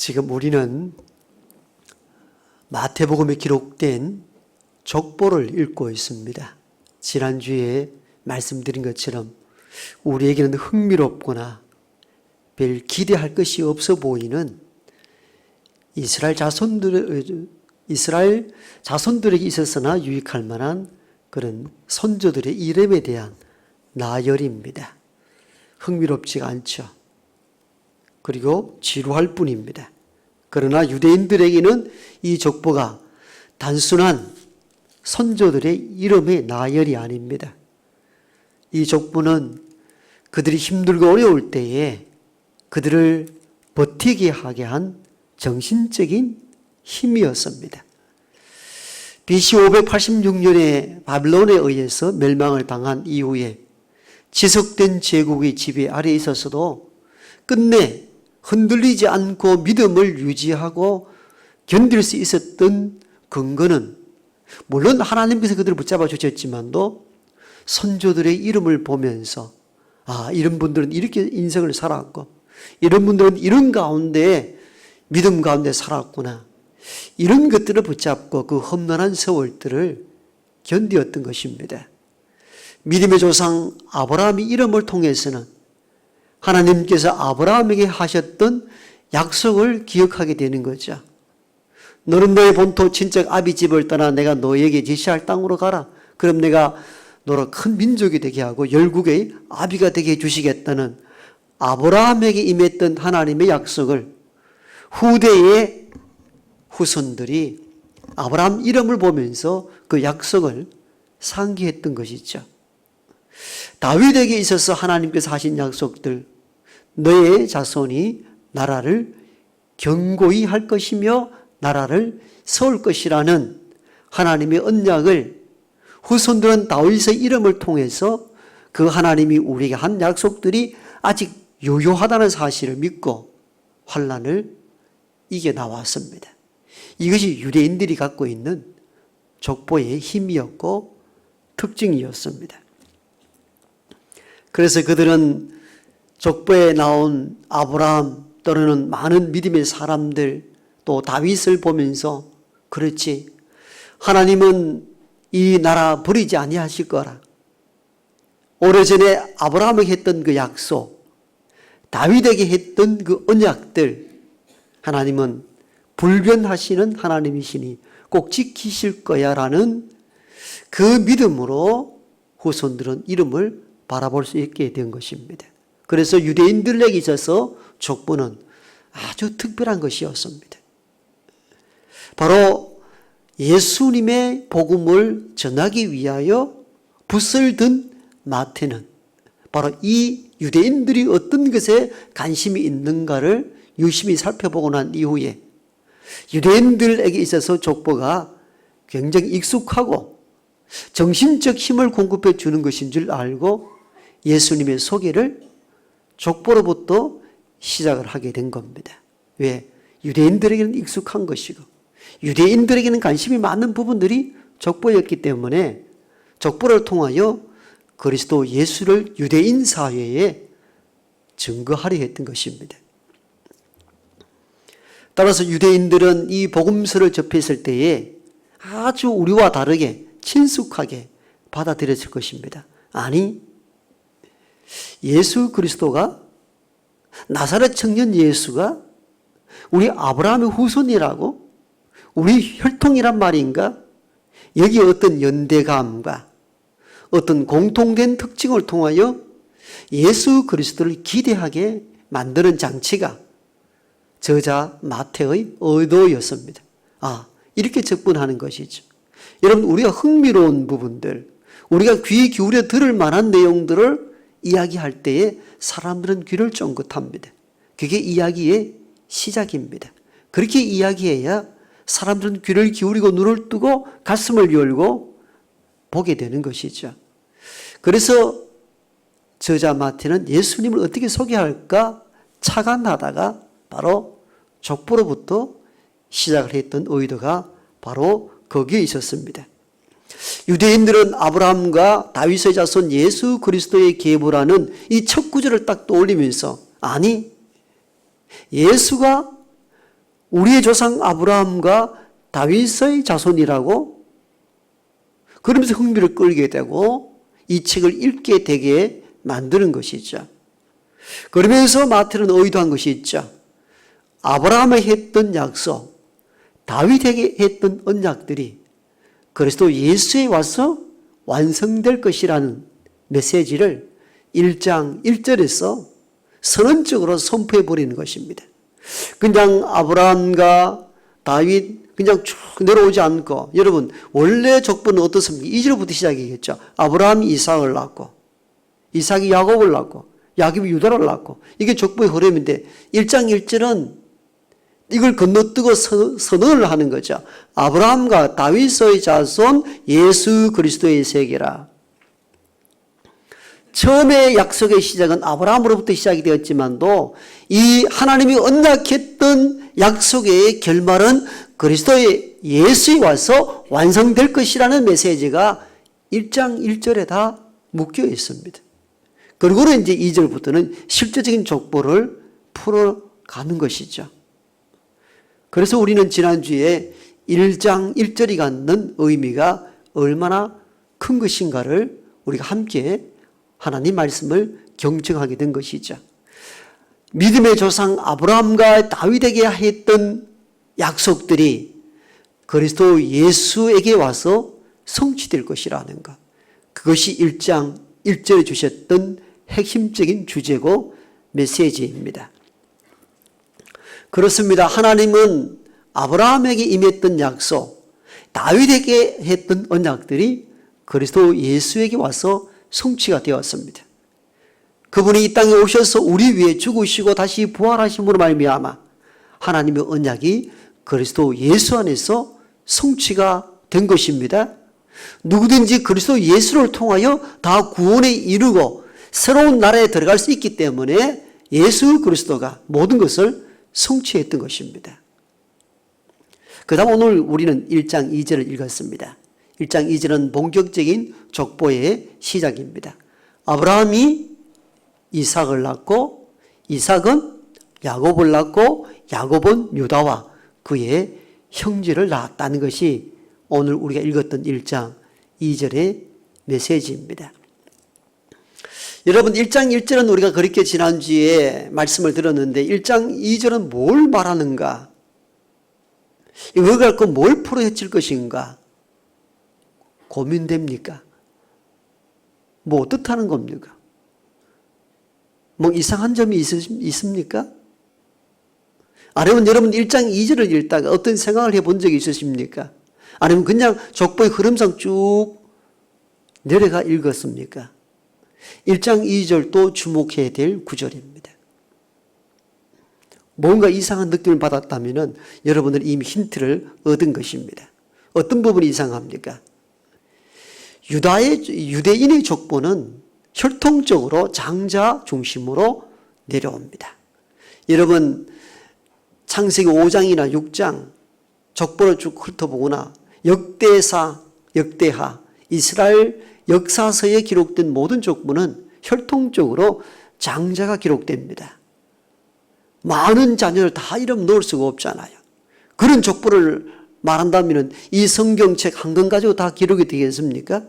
지금 우리는 마태복음에 기록된 족보를 읽고 있습니다. 지난주에 말씀드린 것처럼 우리에게는 흥미롭거나 별 기대할 것이 없어 보이는 이스라엘 자손들에게 있어서나 유익할 만한 그런 선조들의 이름에 대한 나열입니다. 흥미롭지가 않죠. 그리고 지루할 뿐입니다. 그러나 유대인들에게는 이 족보가 단순한 선조들의 이름의 나열이 아닙니다. 이 족보는 그들이 힘들고 어려울 때에 그들을 버티게 하게 한 정신적인 힘이었습니다. BC 586년에 바빌론에 의해서 멸망을 당한 이후에 지속된 제국의 지배 아래에 있어서도 끝내 흔들리지 않고 믿음을 유지하고 견딜 수 있었던 근거는 물론 하나님께서 그들을 붙잡아 주셨지만도 선조들의 이름을 보면서 이런 분들은 이렇게 인생을 살았고 이런 분들은 이런 가운데 믿음 가운데 살았구나. 이런 것들을 붙잡고 그 험난한 세월들을 견디었던 것입니다. 믿음의 조상 아브라함의 이름을 통해서는 하나님께서 아브라함에게 하셨던 약속을 기억하게 되는 거죠. 너는 너의 본토 친척 아비 집을 떠나 내가 너에게 지시할 땅으로 가라. 그럼 내가 너로 큰 민족이 되게 하고 열국의 아비가 되게 해주시겠다는 아브라함에게 임했던 하나님의 약속을 후대의 후손들이 아브라함 이름을 보면서 그 약속을 상기했던 것이죠. 다윗에게 있어서 하나님께서 하신 약속들, 너의 자손이 나라를 견고히 할 것이며 나라를 세울 것이라는 하나님의 언약을 후손들은 다윗의 이름을 통해서 그 하나님이 우리에게 한 약속들이 아직 유효하다는 사실을 믿고 환난을 이겨나왔습니다. 이것이 유대인들이 갖고 있는 족보의 힘이었고 특징이었습니다. 그래서 그들은 족보에 나온 아브라함 또는 많은 믿음의 사람들 또 다윗을 보면서 그렇지 하나님은 이 나라 버리지 아니하실 거라. 오래전에 아브라함에게 했던 그 약속, 다윗에게 했던 그 언약들 하나님은 불변하시는 하나님이시니 꼭 지키실 거야 라는 그 믿음으로 후손들은 이름을 바라볼 수 있게 된 것입니다. 그래서 유대인들에게 있어서 족보는 아주 특별한 것이었습니다. 바로 예수님의 복음을 전하기 위하여 붓을 든 마태는 바로 이 유대인들이 어떤 것에 관심이 있는가를 유심히 살펴보고 난 이후에 유대인들에게 있어서 족보가 굉장히 익숙하고 정신적 힘을 공급해 주는 것인 줄 알고 예수님의 소개를 족보로부터 시작을 하게 된 겁니다. 왜? 유대인들에게는 익숙한 것이고 유대인들에게는 관심이 많은 부분들이 족보였기 때문에 족보를 통하여 그리스도 예수를 유대인 사회에 증거하려 했던 것입니다. 따라서 유대인들은 이 복음서를 접했을 때에 아주 우리와 다르게 친숙하게 받아들였을 것입니다. 아니, 예수 그리스도가 나사렛 청년 예수가 우리 아브라함의 후손이라고? 우리 혈통이란 말인가? 여기에 어떤 연대감과 어떤 공통된 특징을 통하여 예수 그리스도를 기대하게 만드는 장치가 저자 마태의 의도였습니다. 이렇게 접근하는 것이죠. 여러분, 우리가 흥미로운 부분들, 우리가 귀 기울여 들을 만한 내용들을 이야기할 때에 사람들은 귀를 쫑긋합니다. 그게 이야기의 시작입니다. 그렇게 이야기해야 사람들은 귀를 기울이고 눈을 뜨고 가슴을 열고 보게 되는 것이죠. 그래서 저자 마태는 예수님을 어떻게 소개할까 착안하다가 바로 족보로부터 시작을 했던 의도가 바로 거기에 있었습니다. 유대인들은 아브라함과 다윗의 자손 예수 그리스도의 계보라는 이 첫 구절을 딱 떠올리면서 아니, 예수가 우리의 조상 아브라함과 다윗의 자손이라고 그러면서 흥미를 끌게 되고 이 책을 읽게 되게 만드는 것이죠. 그러면서 마태는 의도한 것이 있죠. 아브라함에게 했던 약속, 다윗에게 했던 언약들이 그리스도 예수에 와서 완성될 것이라는 메시지를 1장 1절에서 선언적으로 선포해 버리는 것입니다. 그냥 아브라함과 다윗 그냥 쭉 내려오지 않고, 여러분 원래 족보는 어떻습니까? 2절부터 시작이겠죠. 아브라함이 이삭을 낳고, 이삭이 야곱을 낳고, 야곱이 유다를 낳고, 이게 족보의 흐름인데 1장 1절은 이걸 건너뛰고 선언을 하는 거죠. 아브라함과 다윗의 자손 예수 그리스도의 세계라. 처음에 약속의 시작은 아브라함으로부터 시작이 되었지만도 이 하나님이 언약했던 약속의 결말은 그리스도의 예수에 와서 완성될 것이라는 메시지가 1장 1절에 다 묶여 있습니다. 그리고는 이제 2절부터는 실제적인 족보를 풀어가는 것이죠. 그래서 우리는 지난주에 1장 1절이 갖는 의미가 얼마나 큰 것인가를 우리가 함께 하나님 말씀을 경청하게 된 것이죠. 믿음의 조상 아브라함과 다윗에게 했던 약속들이 그리스도 예수에게 와서 성취될 것이라는 것. 그것이 1장 1절에 주셨던 핵심적인 주제고 메시지입니다. 그렇습니다. 하나님은 아브라함에게 임했던 약속, 다윗에게 했던 언약들이 그리스도 예수에게 와서 성취가 되었습니다. 그분이 이 땅에 오셔서 우리 위해 죽으시고 다시 부활하심으로 말미암아 하나님의 언약이 그리스도 예수 안에서 성취가 된 것입니다. 누구든지 그리스도 예수를 통하여 다 구원에 이르고 새로운 나라에 들어갈 수 있기 때문에 예수 그리스도가 모든 것을 성취했던 것입니다. 그 다음 오늘 우리는 1장 2절을 읽었습니다. 1장 2절은 본격적인 족보의 시작입니다. 아브라함이 이삭을 낳고 이삭은 야곱을 낳고 야곱은 유다와 그의 형제를 낳았다는 것이 오늘 우리가 읽었던 1장 2절의 메시지입니다. 여러분 1장 1절은 우리가 그렇게 지난주에 말씀을 들었는데 1장 2절은 뭘 말하는가? 이거 갖고 뭘 풀어헤칠 것인가? 고민됩니까? 뭐 어떻다는 겁니까? 뭐 이상한 점이 있습니까? 아니면 여러분 1장 2절을 읽다가 어떤 생각을 해본 적이 있으십니까? 아니면 그냥 족보의 흐름상 쭉 내려가 읽었습니까? 1장 2절도 주목해야 될 구절입니다. 뭔가 이상한 느낌을 받았다면 여러분은 이미 힌트를 얻은 것입니다. 어떤 부분이 이상합니까? 유대인의 족보는 혈통적으로 장자 중심으로 내려옵니다. 여러분 창세기 5장이나 6장 족보를 쭉 훑어보거나 역대사, 역대하, 이스라엘 역사서에 기록된 모든 족보는 혈통적으로 장자가 기록됩니다. 많은 자녀를 다 이름 넣을 수가 없잖아요. 그런 족보를 말한다면 이 성경책 한 권 가지고 다 기록이 되겠습니까?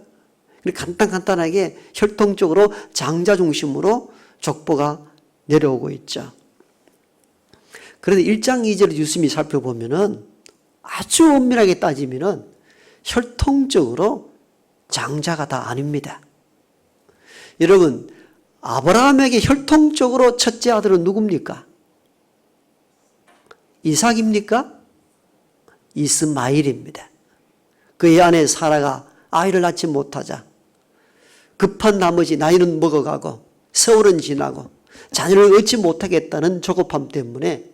간단하게 혈통적으로 장자 중심으로 족보가 내려오고 있죠. 그런데 1장 2절을 유심히 살펴보면 아주 엄밀하게 따지면 혈통적으로 장자가 다 아닙니다. 여러분 아브라함에게 혈통적으로 첫째 아들은 누굽니까? 이삭입니까? 이스마일입니다. 그의 아내 사라가 아이를 낳지 못하자 급한 나머지 나이는 먹어가고 세월은 지나고 자녀를 얻지 못하겠다는 조급함 때문에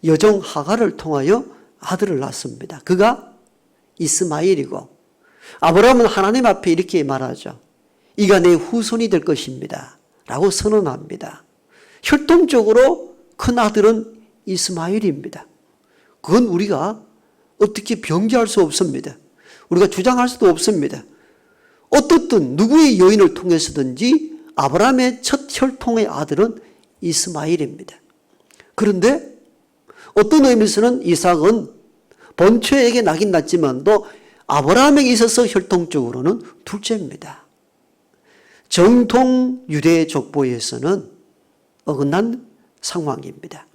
여종 하갈을 통하여 아들을 낳습니다. 그가 이스마일이고 아브라함은 하나님 앞에 이렇게 말하죠. 이가 내 후손이 될 것입니다. 라고 선언합니다. 혈통적으로 큰 아들은 이스마일입니다. 그건 우리가 어떻게 변기할 수 없습니다. 우리가 주장할 수도 없습니다. 어떻든 누구의 여인을 통해서든지 아브라함의 첫 혈통의 아들은 이스마일입니다. 그런데 어떤 의미에서는 이삭은 본처에게 나긴 났지만도 아브라함에게 있어서 혈통적으로는 둘째입니다. 정통 유대 족보에서는 어긋난 상황입니다.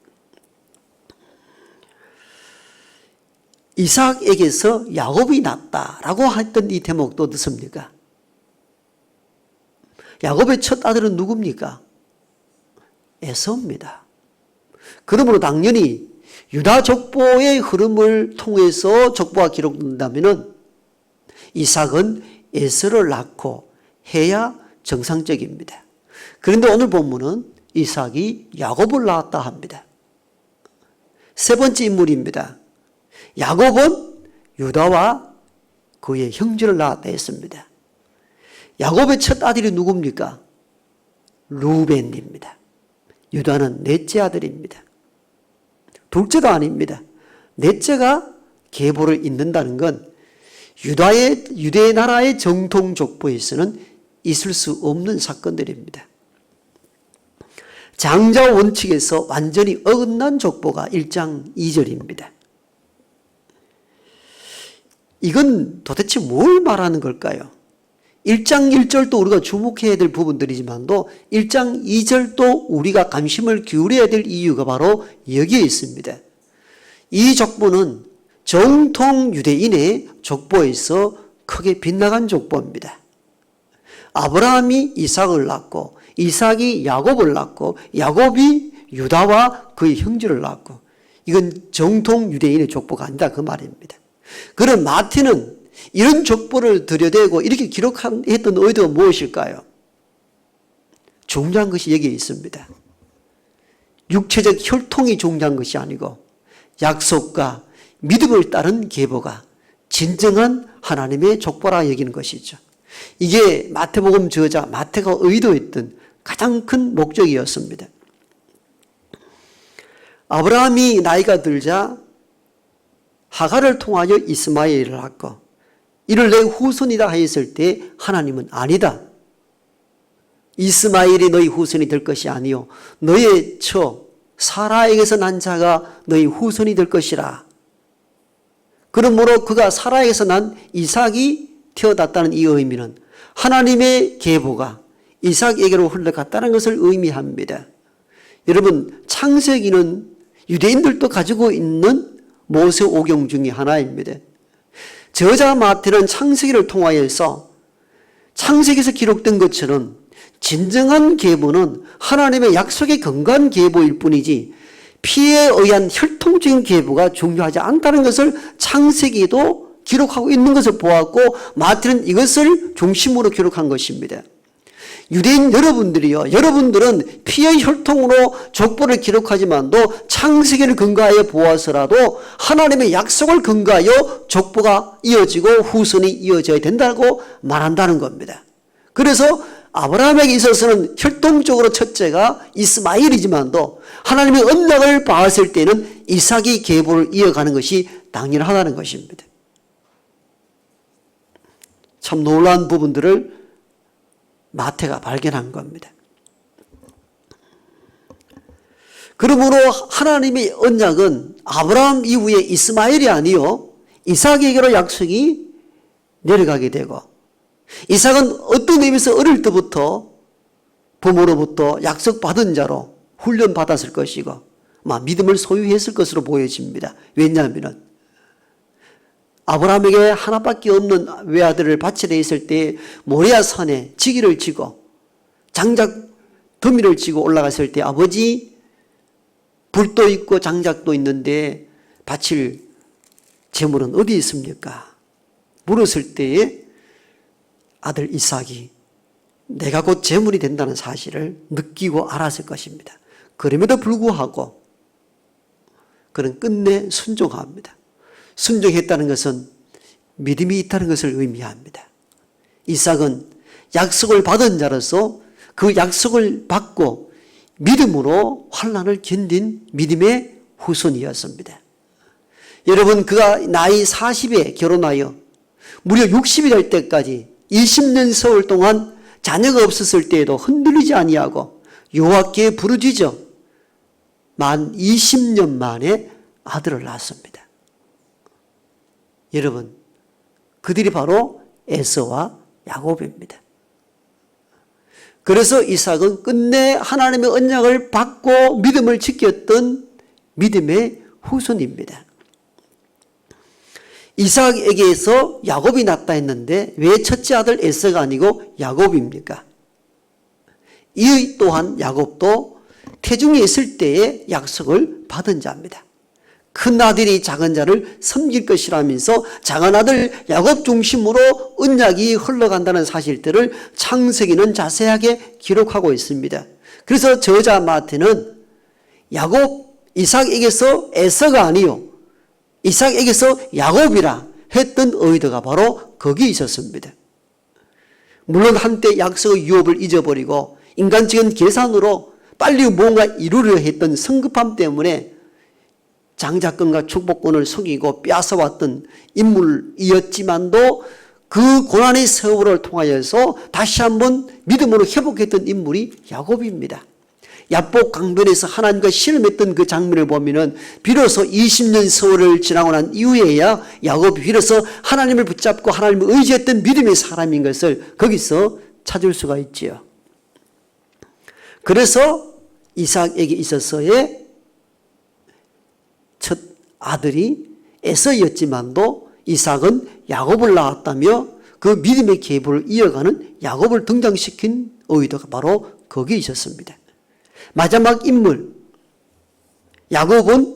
이삭에게서 야곱이 났다라고 했던 이 대목도 어떻습니까? 야곱의 첫 아들은 누굽니까? 에서입니다. 그러므로 당연히 유다 족보의 흐름을 통해서 족보가 기록된다면 이삭은 에서를 낳고 해야 정상적입니다. 그런데 오늘 본문은 이삭이 야곱을 낳았다 합니다. 세 번째 인물입니다. 야곱은 유다와 그의 형제를 낳았다 했습니다. 야곱의 첫 아들이 누굽니까? 루벤입니다. 유다는 넷째 아들입니다. 둘째도 아닙니다. 넷째가 계보를 잇는다는 건 유대 나라의 정통 족보에서는 있을 수 없는 사건들입니다. 장자 원칙에서 완전히 어긋난 족보가 1장 2절입니다. 이건 도대체 뭘 말하는 걸까요? 1장 1절도 우리가 주목해야 될 부분들이지만도 1장 2절도 우리가 관심을 기울여야 될 이유가 바로 여기에 있습니다. 이 족보는 정통 유대인의 족보에서 크게 빗나간 족보입니다. 아브라함이 이삭을 낳고 이삭이 야곱을 낳고 야곱이 유다와 그의 형제를 낳고 이건 정통 유대인의 족보가 아니다 그 말입니다. 그럼 마태는 이런 족보를 들여대고 이렇게 기록했던 의도가 무엇일까요? 중요한 것이 여기에 있습니다. 육체적 혈통이 중요한 것이 아니고 약속과 믿음을 따른 계보가 진정한 하나님의 족보라 여기는 것이죠. 이게 마태복음 저자 마태가 의도했던 가장 큰 목적이었습니다. 아브라함이 나이가 들자 하갈을 통하여 이스마엘을 낳고 이를 내 후손이다 하였을 때 하나님은 아니다. 이스마엘이 너희 후손이 될 것이 아니요 너의 처 사라에게서 난 자가 너희 후손이 될 것이라. 그러므로 그가 사라에게서 난 이삭이 태어났다는 이 의미는 하나님의 계보가 이삭에게로 흘러갔다는 것을 의미합니다. 여러분 창세기는 유대인들도 가지고 있는 모세오경 중에 하나입니다. 저자 마태는 창세기를 통하여서 창세기에서 기록된 것처럼 진정한 계보는 하나님의 약속의 근거한 계보일 뿐이지 피에 의한 혈통적인 계보가 중요하지 않다는 것을 창세기도 기록하고 있는 것을 보았고 마태는 이것을 중심으로 기록한 것입니다. 유대인 여러분들이요, 여러분들은 피의 혈통으로 족보를 기록하지만도 창세기를 근거하여 보아서라도 하나님의 약속을 근거하여 족보가 이어지고 후손이 이어져야 된다고 말한다는 겁니다. 그래서 아브라함에게 있어서는 혈통적으로 첫째가 이스마엘이지만도 하나님의 언약을 봤을 때는 이삭이 계보를 이어가는 것이 당연하다는 것입니다. 참 놀라운 부분들을 마태가 발견한 겁니다. 그러므로 하나님의 언약은 아브라함 이후에 이스마엘이 아니요 이삭에게로 약속이 내려가게 되고 이삭은 어떤 의미에서 어릴 때부터 부모로부터 약속받은 자로 훈련받았을 것이고 믿음을 소유했을 것으로 보여집니다. 왜냐하면 아브라함에게 하나밖에 없는 외아들을 바치려 했을 때 모리아 산에 지기를 지고 장작 더미를 지고 올라갔을 때 아버지 불도 있고 장작도 있는데 바칠 제물은 어디 있습니까? 물었을 때에 아들 이삭이 내가 곧 제물이 된다는 사실을 느끼고 알았을 것입니다. 그럼에도 불구하고 그는 끝내 순종합니다. 순종했다는 것은 믿음이 있다는 것을 의미합니다. 이삭은 약속을 받은 자로서 그 약속을 받고 믿음으로 환난을 견딘 믿음의 후손이었습니다. 여러분 그가 나이 40에 결혼하여 무려 60이 될 때까지 20년 세월 동안 자녀가 없었을 때에도 흔들리지 아니하고 여호와께 부르짖어 만 20년 만에 아들을 낳았습니다. 여러분, 그들이 바로 에서와 야곱입니다. 그래서 이삭은 끝내 하나님의 언약을 받고 믿음을 지켰던 믿음의 후손입니다. 이삭에게서 야곱이 낳았다 했는데 왜 첫째 아들 에서가 아니고 야곱입니까? 이 또한 야곱도 태중에 있을 때의 약속을 받은 자입니다. 큰 아들이 작은 자를 섬길 것이라면서 작은 아들 야곱 중심으로 언약이 흘러간다는 사실들을 창세기는 자세하게 기록하고 있습니다. 그래서 저자 마태는 야곱, 이삭에게서 에서가 아니요 이삭에게서 야곱이라 했던 의도가 바로 거기에 있었습니다. 물론 한때 약속의 유업을 잊어버리고 인간적인 계산으로 빨리 뭔가 이루려 했던 성급함 때문에 장자권과 축복권을 속이고 빼앗아왔던 인물이었지만도 그 고난의 세월을 통하여서 다시 한번 믿음으로 회복했던 인물이 야곱입니다. 야복 강변에서 하나님과 씨름했던 그 장면을 보면은 비로소 20년 세월을 지나고 난 이후에야 야곱이 비로소 하나님을 붙잡고 하나님을 의지했던 믿음의 사람인 것을 거기서 찾을 수가 있지요. 그래서 이삭에게 있어서의 첫 아들이 에서였지만도 이삭은 야곱을 낳았다며 그 믿음의 계보를 이어가는 야곱을 등장시킨 의도가 바로 거기에 있었습니다. 마지막 인물 야곱은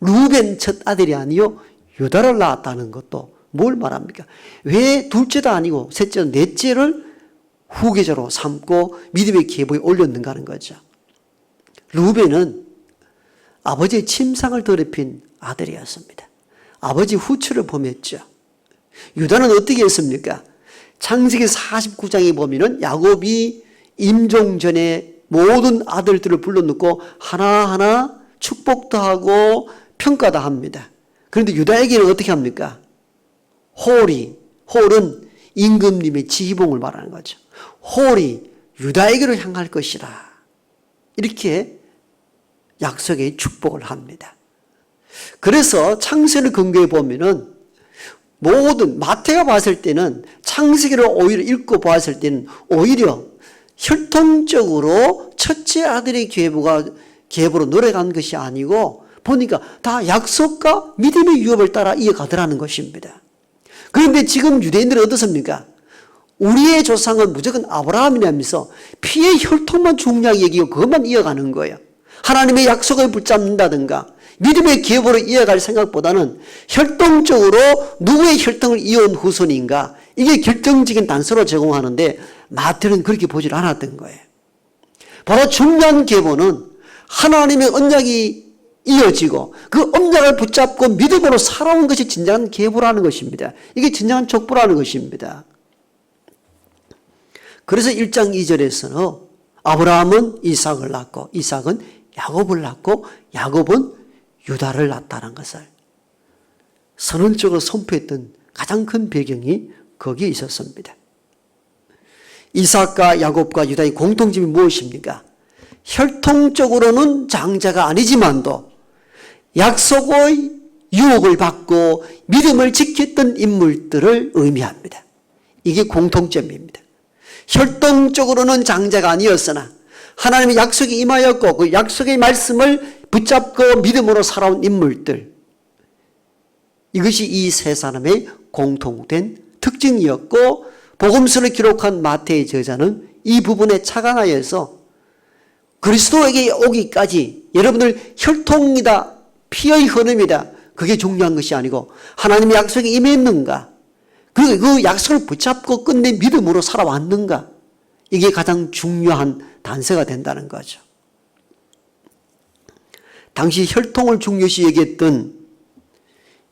루벤 첫 아들이 아니요 유다를 낳았다는 것도 뭘 말합니까? 왜 둘째도 아니고 셋째, 넷째를 후계자로 삼고 믿음의 계보에 올렸는가 하는 거죠. 루벤은 아버지의 침상을 더럽힌 아들이었습니다. 아버지 후처를 범했죠. 유다는 어떻게 했습니까? 창세기 49장에 보면은 야곱이 임종 전에 모든 아들들을 불러놓고 하나하나 축복도 하고 평가도 합니다. 그런데 유다에게는 어떻게 합니까? 홀은 임금님의 지휘봉을 말하는 거죠. 홀이 유다에게로 향할 것이라 이렇게 약속의 축복을 합니다. 그래서 창세를 근거해 보면은 모든 마태가 봤을 때는 창세기를 오히려 읽고 봤을 때는 오히려 혈통적으로 첫째 아들의 계보로 노래간 것이 아니고 보니까 다 약속과 믿음의 유업을 따라 이어가더라는 것입니다. 그런데 지금 유대인들은 어떻습니까? 우리의 조상은 무조건 아브라함이라면서 피의 혈통만 중요하게 여기고 그것만 이어가는 거예요. 하나님의 약속을 붙잡는다든가 믿음의 계보를 이어갈 생각보다는 혈통적으로 누구의 혈통을 이어온 후손인가 이게 결정적인 단서로 제공하는데 마태는 그렇게 보질 않았던 거예요. 바로 중요한 계보는 하나님의 언약이 이어지고 그 언약을 붙잡고 믿음으로 살아온 것이 진정한 계보라는 것입니다. 이게 진정한 족보라는 것입니다. 그래서 1장 2절에서는 아브라함은 이삭을 낳고 이삭은 야곱을 낳고 야곱은 유다를 낳았다는 것을 선언적으로 선포했던 가장 큰 배경이 거기에 있었습니다. 이삭과 야곱과 유다의 공통점이 무엇입니까? 혈통적으로는 장자가 아니지만도 약속의 유혹을 받고 믿음을 지켰던 인물들을 의미합니다. 이게 공통점입니다. 혈통적으로는 장자가 아니었으나 하나님의 약속이 임하였고 그 약속의 말씀을 붙잡고 믿음으로 살아온 인물들, 이것이 이 세 사람의 공통된 특징이었고 복음서를 기록한 마태의 저자는 이 부분에 착안하여서 그리스도에게 오기까지 여러분들 혈통이다, 피의 흐름이다, 그게 중요한 것이 아니고 하나님의 약속이 임했는가, 그 약속을 붙잡고 끝내 믿음으로 살아왔는가, 이게 가장 중요한 단서가 된다는 거죠. 당시 혈통을 중요시 여겼던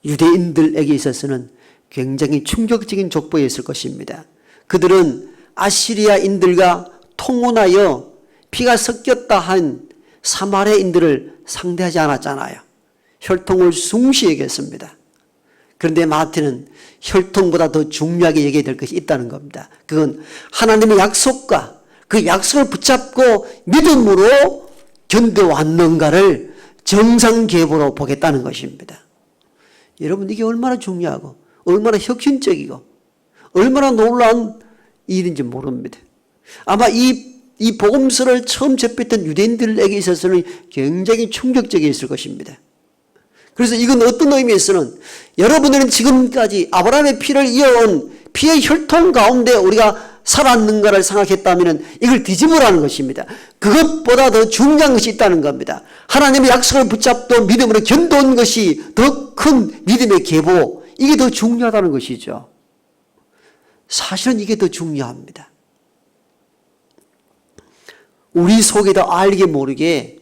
유대인들에게 있어서는 굉장히 충격적인 족보였을 것입니다. 그들은 아시리아인들과 통혼하여 피가 섞였다 한 사마리아인들을 상대하지 않았잖아요. 혈통을 숭시 여겼습니다. 그런데 마태는 혈통보다 더 중요하게 여겨야 될 것이 있다는 겁니다. 그건 하나님의 약속과 그 약속을 붙잡고 믿음으로 견뎌왔는가를 정상계보로 보겠다는 것입니다. 여러분, 이게 얼마나 중요하고 얼마나 혁신적이고 얼마나 놀라운 일인지 모릅니다. 아마 이 복음서를 처음 접했던 유대인들에게 있어서는 굉장히 충격적이었을 것입니다. 그래서 이건 어떤 의미에서는 여러분들은 지금까지 아브라함의 피를 이어온 피의 혈통 가운데 우리가 살았는가를 생각했다면 이걸 뒤집으라는 것입니다. 그것보다 더 중요한 것이 있다는 겁니다. 하나님의 약속을 붙잡고 믿음으로 견뎌온 것이 더 큰 믿음의 계보, 이게 더 중요하다는 것이죠. 사실은 이게 더 중요합니다. 우리 속에도 알게 모르게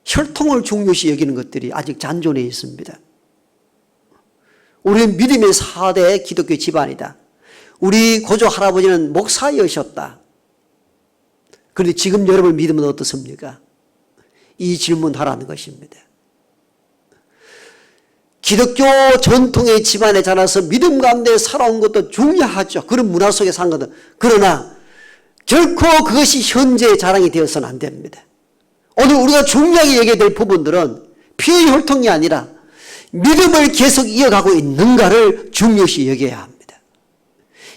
혈통을 중요시 여기는 것들이 아직 잔존해 있습니다. 우리는 믿음의 4대 기독교 집안이다. 우리 고조 할아버지는 목사이셨다. 그런데 지금 여러분 믿음은 어떻습니까? 이 질문하라는 것입니다. 기독교 전통의 집안에 자라서 믿음 가운데 살아온 것도 중요하죠. 그런 문화 속에 산 것도. 그러나 결코 그것이 현재의 자랑이 되어서는 안 됩니다. 오늘 우리가 중요하게 얘기해야 될 부분들은 피의 혈통이 아니라 믿음을 계속 이어가고 있는가를 중요시 여겨야 합니다.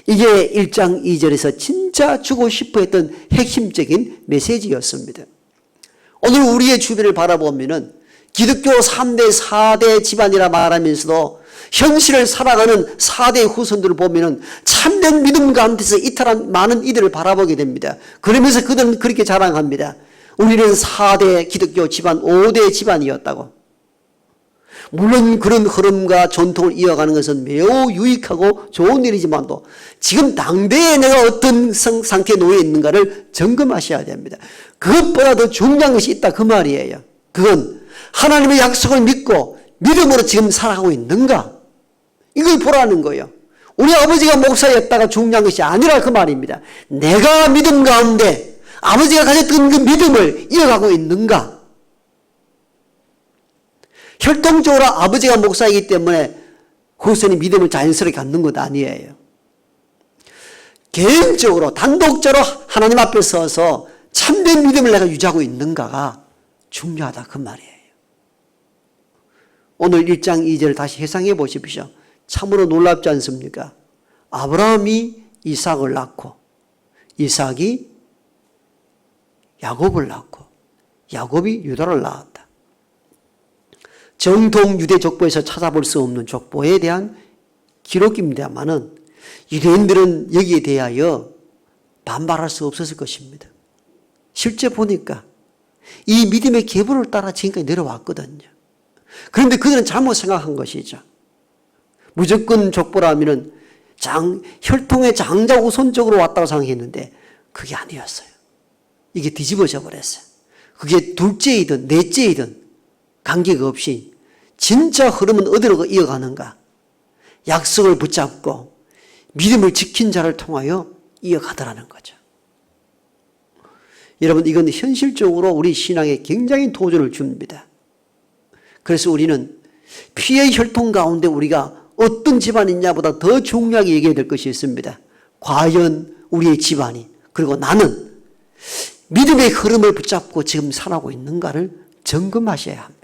이게 1장 2절에서 진짜 주고 싶어 했던 핵심적인 메시지였습니다. 오늘 우리의 주변을 바라보면은 기독교 3대, 4대 집안이라 말하면서도 현실을 살아가는 4대 후손들을 보면은 참된 믿음 가운데서 이탈한 많은 이들을 바라보게 됩니다. 그러면서 그들은 그렇게 자랑합니다. 우리는 4대 기독교 집안, 5대 집안이었다고. 물론 그런 흐름과 전통을 이어가는 것은 매우 유익하고 좋은 일이지만도 지금 당대에 내가 어떤 상태에 놓여 있는가를 점검하셔야 됩니다. 그것보다 더 중요한 것이 있다, 그 말이에요. 그건 하나님의 약속을 믿고 믿음으로 지금 살아가고 있는가? 이걸 보라는 거예요. 우리 아버지가 목사였다가 중요한 것이 아니라 그 말입니다. 내가 믿음 가운데 아버지가 가졌던 그 믿음을 이어가고 있는가? 혈통적으로 아버지가 목사이기 때문에 후손이 믿음을 자연스럽게 갖는 것 아니에요. 개인적으로 단독적으로 하나님 앞에 서서 참된 믿음을 내가 유지하고 있는가가 중요하다, 그 말이에요. 오늘 1장 2절을 다시 해상해 보십시오. 참으로 놀랍지 않습니까? 아브라함이 이삭을 낳고 이삭이 야곱을 낳고 야곱이 유다를 낳았다. 정통 유대 족보에서 찾아볼 수 없는 족보에 대한 기록입니다만은 유대인들은 여기에 대하여 반발할 수 없었을 것입니다. 실제 보니까 이 믿음의 계보를 따라 지금까지 내려왔거든요. 그런데 그들은 잘못 생각한 것이죠. 무조건 족보라면은 혈통의 장자 우선적으로 왔다고 생각했는데 그게 아니었어요. 이게 뒤집어져 버렸어요. 그게 둘째이든 넷째이든 관계가 없이 진짜 흐름은 어디로 이어가는가? 약속을 붙잡고 믿음을 지킨 자를 통하여 이어가더라는 거죠. 여러분, 이건 현실적으로 우리 신앙에 굉장히 도전을 줍니다. 그래서 우리는 피의 혈통 가운데 우리가 어떤 집안이냐보다 더 중요하게 얘기해야 될 것이 있습니다. 과연 우리의 집안이, 그리고 나는 믿음의 흐름을 붙잡고 지금 살아가고 있는가를 점검하셔야 합니다.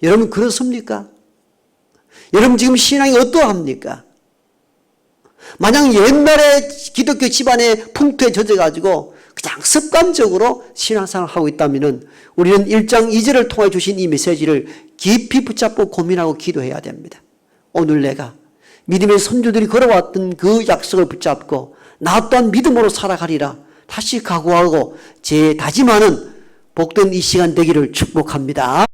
여러분 그렇습니까? 여러분 지금 신앙이 어떠합니까? 만약 옛날에 기독교 집안의 풍토에 젖어가지고 그냥 습관적으로 신앙생활을 하고 있다면 우리는 1장 2절을 통해 주신 이 메시지를 깊이 붙잡고 고민하고 기도해야 됩니다. 오늘 내가 믿음의 선조들이 걸어왔던 그 약속을 붙잡고 나 또한 믿음으로 살아가리라 다시 각오하고 제 다짐하는 복된 이 시간 되기를 축복합니다.